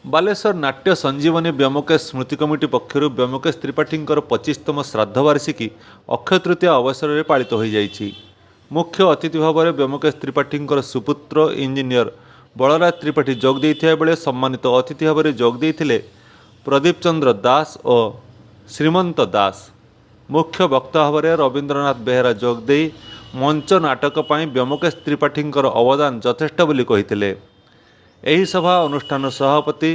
बालेश्वर नाट्य संजीवनी व्योमकेश स्मृति कमिटी पक्षर व्योमकेश त्रिपाठी 25तम श्राद्ध वार्षिकी अक्षय तृतीया अवसर में पालित हो जाइछि। मुख्य अतिथि भाव में व्योमकेश त्रिपाठी सुपुत्र इंजीनियर बलराज त्रिपाठी जोग देइथिया बेले सम्मानित अतिथि भाव में जोग देइथिले प्रदीप चंद्र दास और श्रीमंत दास। मुख्य वक्ता भाव में रवींद्रनाथ बेहेरा जोग दे मंच नाटक पर व्योमकेश त्रिपाठी अवदान यथेष्ट बोली कहिथिले। ଏହି ସଭା ଅନୁଷ୍ଠାନ ସଭାପତି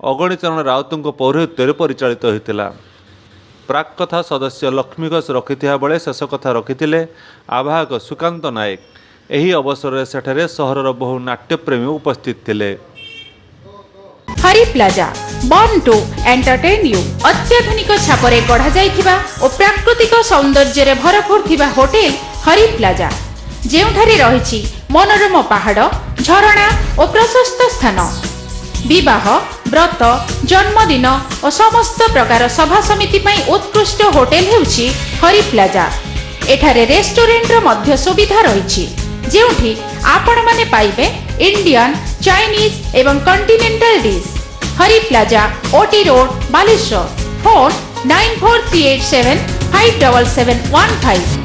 ଅଗଣିଚରଣ ରାଉତଙ୍କ ପୌରୋହିତ୍ୟରେ ପରିଚାଳିତ ହୋଇଥିଲା। ପ୍ରାକ୍ କଥା ସଦସ୍ୟ ଲକ୍ଷ୍ମୀ ଘୋଷ ରଖିଥିବା ବେଳେ ଶେଷ କଥା ରଖିଥିଲେ ଆବାହକ ସୁକାନ୍ତ ନାୟକ। ଏହି ଅବସରରେ ସେଠାରେ ସହରର ବହୁ ନାଟ୍ୟପ୍ରେମୀ ଉପସ୍ଥିତ ଥିଲେ। Hari plaza born to entertain you अत्याधुनिक छापरे गढ़ा जाइथिबा ओ प्राकृतिक सौंदर्य रे भरपूर थिबा होटेल हरि प्लाजा जेउठारे रहिछि मनोरम पहाड़ झरणा और प्रशस्त स्थान। विवाह व्रत जन्मदिन और समस्त प्रकार सभा समिति पई उत्कृष्ट होटेल हेउछि हरि प्लाजा। एठारे रेस्टोरेंट रो मध्य सुविधा रहिछि जेउठी आपण माने पाइबे इंडियन चाइनीज एवं continental dish. Hari plaza OT road Baleshwar. Phone 9438757715।